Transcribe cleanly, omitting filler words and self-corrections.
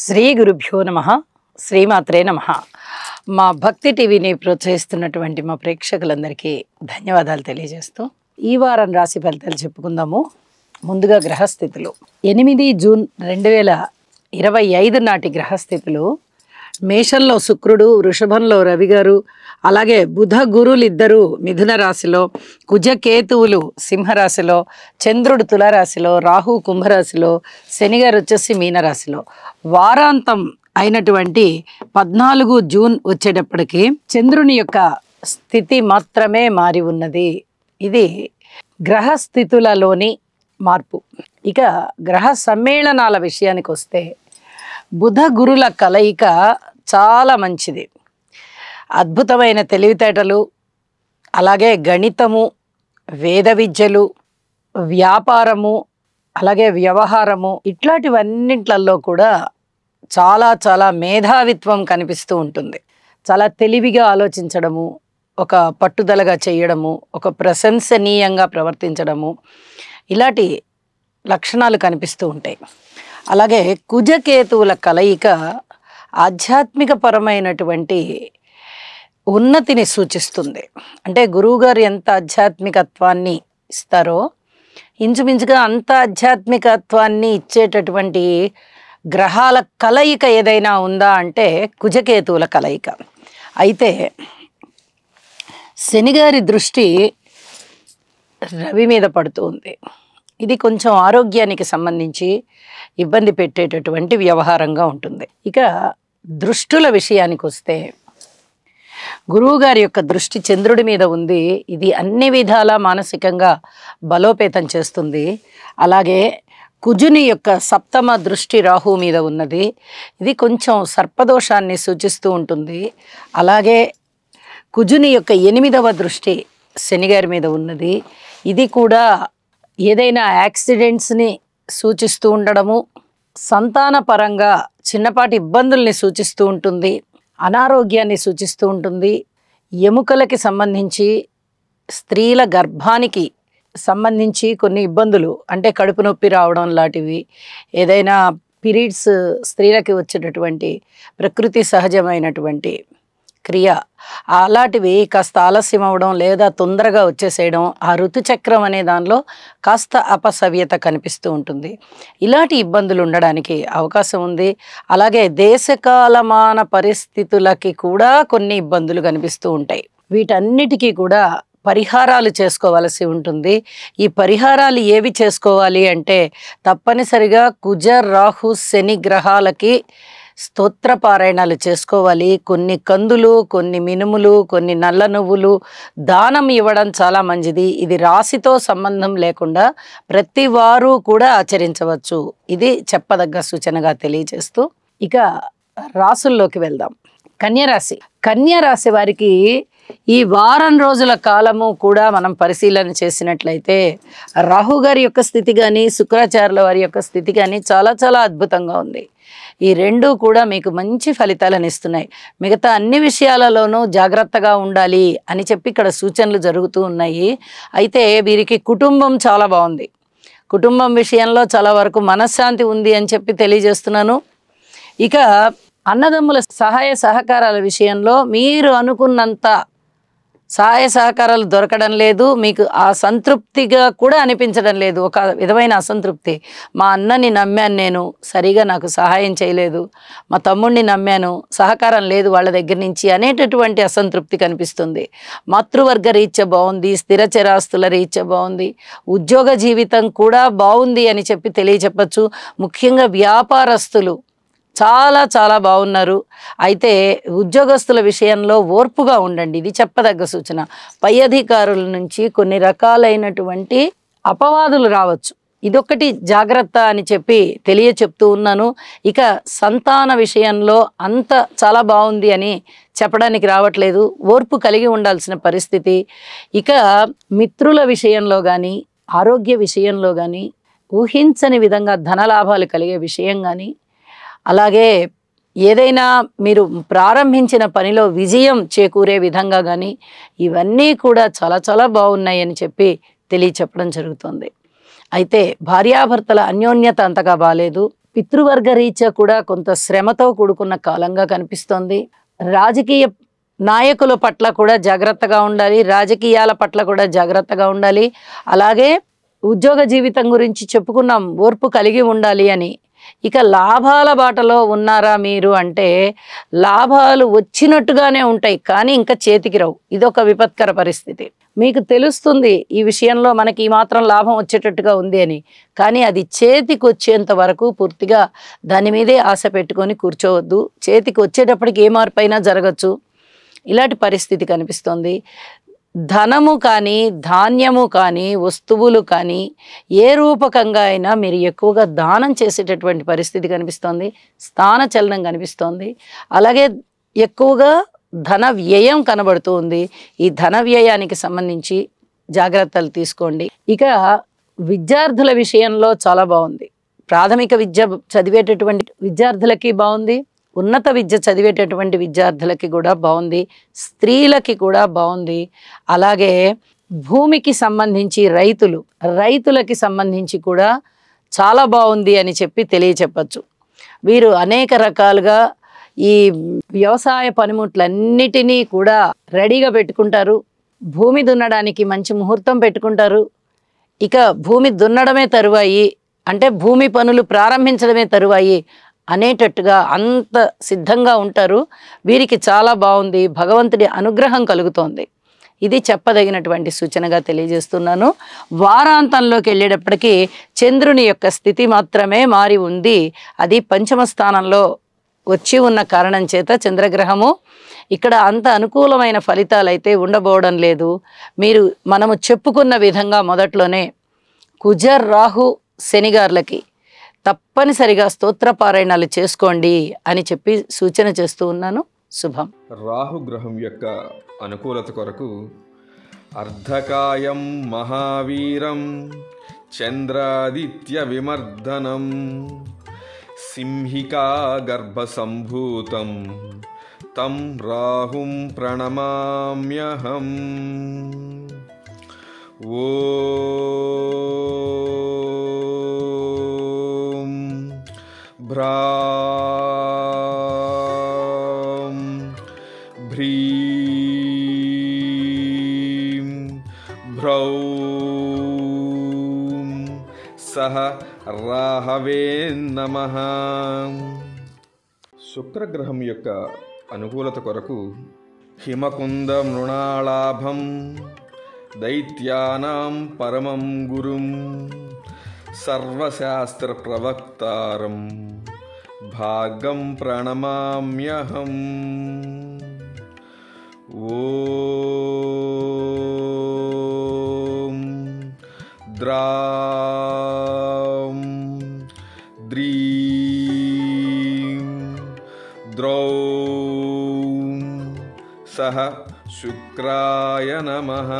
శ్రీ గురుభ్యో నమః శ్రీమాత్రే నమః మా భక్తి టీవీని ప్రోత్సహిస్తున్నటువంటి మా ప్రేక్షకులందరికీ ధన్యవాదాలు తెలియజేస్తూ ఈ వారం రాశి ఫలితాలు చెప్పుకుందాము. ముందుగా గ్రహస్థితులు 8 జూన్ 2025 నాటి గ్రహస్థితులు మేషంలో శుక్రుడు, వృషభంలో రవి గారు, అలాగే బుధ గురులు ఇద్దరు మిథున రాశిలో, కుజకేతువులు సింహరాశిలో, చంద్రుడు తులారాశిలో, రాహు కుంభరాశిలో, శని గారు వచ్చేసి మీనరాశిలో. వారాంతం అయినటువంటి 14 జూన్ వచ్చేటప్పటికి చంద్రుని యొక్క స్థితి మాత్రమే మారి ఉన్నది. ఇది గ్రహస్థితులలోని మార్పు. ఇక గ్రహ సమ్మేళనాల విషయానికి వస్తే బుధ గురుల కలయిక చాలా మంచిది. అద్భుతమైన తెలివితేటలు, అలాగే గణితము, వేద విద్యలు, వ్యాపారము, అలాగే వ్యవహారము, ఇట్లాంటివన్నింటిలో కూడా చాలా చాలా మేధావిత్వం కనిపిస్తూ ఉంటుంది. చాలా తెలివిగా ఆలోచించడము, ఒక పట్టుదలగా చేయడము, ఒక ప్రశంసనీయంగా ప్రవర్తించడము, ఇలాంటి లక్షణాలు కనిపిస్తూ ఉంటాయి. అలాగే కుజకేతువుల కలయిక ఆధ్యాత్మిక పరమైనటువంటి ఉన్నతిని సూచిస్తుంది. అంటే గురువుగారు ఎంత ఆధ్యాత్మికత్వాన్ని ఇస్తారో ఇంచుమించుగా అంత ఆధ్యాత్మికత్వాన్ని ఇచ్చేటటువంటి గ్రహాల కలయిక ఏదైనా ఉందా అంటే కుజకేతువుల కలయిక. అయితే శనిగారి దృష్టి రవి మీద పడుతూ ఉంది. ఇది కొంచెం ఆరోగ్యానికి సంబంధించి ఇబ్బంది పెట్టేటటువంటి వ్యవహారంగా ఉంటుంది. ఇక దృష్టుల విషయానికి వస్తే గురువుగారి యొక్క దృష్టి చంద్రుడి మీద ఉంది. ఇది అన్ని విధాలా మానసికంగా బలోపేతం చేస్తుంది. అలాగే కుజుని యొక్క సప్తమ దృష్టి రాహు మీద ఉన్నది. ఇది కొంచెం సర్పదోషాన్ని సూచిస్తూ ఉంటుంది. అలాగే కుజుని యొక్క 8వ దృష్టి శనిగారి మీద ఉన్నది. ఇది కూడా ఏదైనా యాక్సిడెంట్స్ని సూచిస్తూ ఉండడము, సంతాన పరంగా చిన్నపాటి ఇబ్బందుల్ని సూచిస్తూ ఉంటుంది, అనారోగ్యాన్ని సూచిస్తూ ఉంటుంది. ఎముకలకి సంబంధించి, స్త్రీల గర్భానికి సంబంధించి కొన్ని ఇబ్బందులు, అంటే కడుపు నొప్పి రావడం లాంటివి, ఏదైనా పీరియడ్స్ స్త్రీలకి వచ్చేటటువంటి ప్రకృతి సహజమైనటువంటి క్రియ అలాంటివి కాస్త ఆలస్యం అవ్వడం లేదా తొందరగా వచ్చేసేయడం, ఆ ఋతుచక్రం అనే దానిలో కాస్త అపసవ్యత కనిపిస్తూ ఉంటుంది. ఇలాంటి ఇబ్బందులు ఉండడానికి అవకాశం ఉంది. అలాగే దేశకాలమాన పరిస్థితులకి కూడా కొన్ని ఇబ్బందులు కనిపిస్తూ ఉంటాయి. వీటన్నిటికీ కూడా పరిహారాలు చేసుకోవాల్సి ఉంటుంది. ఈ పరిహారాలు ఏవి చేసుకోవాలి అంటే తప్పనిసరిగా కుజ రాహు శని గ్రహాలకి స్తోత్ర పారాయణాలు చేసుకోవాలి. కొన్ని కందులు, కొన్ని మినుములు, కొన్ని నల్ల నువ్వులు దానం ఇవ్వడం చాలా మంచిది. ఇది రాశితో సంబంధం లేకుండా ప్రతి వారు కూడా ఆచరించవచ్చు. ఇది చెప్పదగ్గ సూచనగా తెలియజేస్తూ ఇక రాసుల్లోకి వెళ్దాం. కన్యరాశి. కన్యరాశి వారికి ఈ వారం రోజుల కాలము కూడా మనం పరిశీలన చేసినట్లయితే రాహు గారి యొక్క స్థితి కానీ, శుక్రాచార్యుల వారి యొక్క స్థితి కానీ చాలా చాలా అద్భుతంగా ఉంది. ఈ రెండూ కూడా మీకు మంచి ఫలితాలను ఇస్తున్నాయి. మిగతా అన్ని విషయాలలోనూ జాగ్రత్తగా ఉండాలి అని చెప్పి ఇక్కడ సూచనలు జరుగుతూ ఉన్నాయి. అయితే వీరికి కుటుంబం చాలా బాగుంది. కుటుంబం విషయంలో చాలా వరకు మనశ్శాంతి ఉంది అని చెప్పి తెలియజేస్తున్నాను. ఇక అన్నదమ్ముల సహాయ సహకారాల విషయంలో మీరు అనుకున్నంత సహాయ సహకారాలు దొరకడం లేదు. మీకు ఆ సంతృప్తిగా కూడా అనిపించడం లేదు. ఒక విధమైన అసంతృప్తి. మా అన్నని నమ్మాను, నేను సరిగా నాకు సహాయం చేయలేదు, మా తమ్ముడిని నమ్మాను, సహకారం లేదు వాళ్ళ దగ్గర నుంచి అనేటటువంటి అసంతృప్తి కనిపిస్తుంది. మాతృవర్గ రీత్యా బాగుంది, స్థిర చరాస్తుల రీత్యా బాగుంది, ఉద్యోగ జీవితం కూడా బాగుంది అని చెప్పి తెలియచెప్పచ్చు. ముఖ్యంగా వ్యాపారస్తులు చాలా చాలా బాగున్నారు. అయితే ఉద్యోగస్తుల విషయంలో ఓర్పుగా ఉండండి, ఇది చెప్పదగ్గ సూచన. పై అధికారుల నుంచి కొన్ని రకాలైనటువంటి అపవాదులు రావచ్చు, ఇదొక్కటి జాగ్రత్త అని చెప్పి చెప్తూ ఉన్నాను. ఇక సంతాన విషయంలో అంత చాలా బాగుంది అని చెప్పడానికి రావట్లేదు, ఓర్పు కలిగి ఉండాల్సిన పరిస్థితి. ఇక మిత్రుల విషయంలో కానీ, ఆరోగ్య విషయంలో కానీ, ఊహించని విధంగా ధనలాభాలు కలిగే విషయం కానీ, అలాగే ఏదైనా మీరు ప్రారంభించిన పనిలో విజయం చేకూరే విధంగా కానీ ఇవన్నీ కూడా చాలా చాలా బాగున్నాయి అని చెప్పి చెప్పడం జరుగుతుంది. అయితే భార్యాభర్తల అన్యోన్యత అంతగా బాలేదు. పితృవర్గ రీత్యా కూడా కొంత శ్రమతో కూడుకున్న కాలంగా కనిపిస్తోంది. రాజకీయ నాయకుల పట్ల కూడా జాగ్రత్తగా ఉండాలి, రాజకీయాల పట్ల కూడా జాగ్రత్తగా ఉండాలి. అలాగే ఉద్యోగ జీవితం గురించి చెప్పుకున్నాం, ఓర్పు కలిగి ఉండాలి అని. ఇక లాభాల బాటలో ఉన్నారా మీరు అంటే, లాభాలు వచ్చినట్టుగానే ఉంటాయి కానీ ఇంకా చేతికి రావు. ఇదొక విపత్కర పరిస్థితి. మీకు తెలుస్తుంది ఈ విషయంలో మనకి ఈ మాత్రం లాభం వచ్చేటట్టుగా ఉంది అని, కానీ అది చేతికి వచ్చేంత వరకు పూర్తిగా దాని మీదే ఆశ పెట్టుకొని కూర్చోవద్దు. చేతికి వచ్చేటప్పటికి ఏ మార్పు అయినా జరగచ్చు. ఇలాంటి పరిస్థితి కనిపిస్తోంది. ధనము కానీ, ధాన్యము కానీ, వస్తువులు కానీ ఏ రూపకంగా అయినా మీరు ఎక్కువగా దానం చేసేటటువంటి పరిస్థితి కనిపిస్తోంది. స్థాన చలనం కనిపిస్తోంది. అలాగే ఎక్కువగా ధన వ్యయం కనబడుతూ ఉంది. ఈ ధన వ్యయానికి సంబంధించి జాగ్రత్తలు తీసుకోండి. ఇక విద్యార్థుల విషయంలో చాలా బాగుంది. ప్రాథమిక విద్య చదివేటటువంటి విద్యార్థులకి బాగుంది, ఉన్నత విద్య చదివేటటువంటి విద్యార్థులకి కూడా బాగుంది, స్త్రీలకి కూడా బాగుంది. అలాగే భూమికి సంబంధించి రైతులకి సంబంధించి కూడా చాలా బాగుంది అని చెప్పి తెలియచెప్పచ్చు. వీరు అనేక రకాలుగా ఈ వ్యవసాయ పనిముట్లన్నిటినీ కూడా రెడీగా పెట్టుకుంటారు. భూమి దున్నడానికి మంచి ముహూర్తం పెట్టుకుంటారు. ఇక భూమి దున్నడమే తరువాయి అంటే భూమి పనులు ప్రారంభించడమే తరువాయి అనేటట్టుగా అంత సిద్ధంగా ఉంటారు. వీరికి చాలా బాగుంది, భగవంతుడి అనుగ్రహం కలుగుతోంది. ఇది చెప్పదగినటువంటి సూచనగా తెలియజేస్తున్నాను. వారాంతంలోకి వెళ్ళేటప్పటికీ చంద్రుని యొక్క స్థితి మాత్రమే మారి ఉంది. అది పంచమ స్థానంలో వచ్చి ఉన్న కారణం చేత చంద్రగ్రహము ఇక్కడ అంత అనుకూలమైన ఫలితాలు అయితే ఉండబోవడం లేదు. మనము చెప్పుకున్న విధంగా మొదట్లోనే కుజర్, రాహు, శనిగార్లకి తప్పనిసరిగా స్తోత్రపారాయణాలు చేసుకోండి అని చెప్పి సూచన చేస్తూ ఉన్నాను. శుభం. రాహుగ్రహం యొక్క అనుకూలత కొరకు అర్ధకాయం మహావీరం చంద్రాదిత్య విమర్దనం సింహికా గర్భసంభూతం తం రాహుం ప్రణమామ్యహం. ఓం భ్రాం భ్రీం భ్రౌం సహ రాహవే నమః. శుక్రగ్రహం యొక్క అనుకూలత కొరకు హిమకుంద మృణాళాభం దైత్యానాం పరమం గురుం సర్వశాస్త్ర ప్రవక్తారం భాగం ప్రణమామ్యహం. ఓం ద్రాం ద్రీం ద్రౌం సహ శుక్రాయ నమః.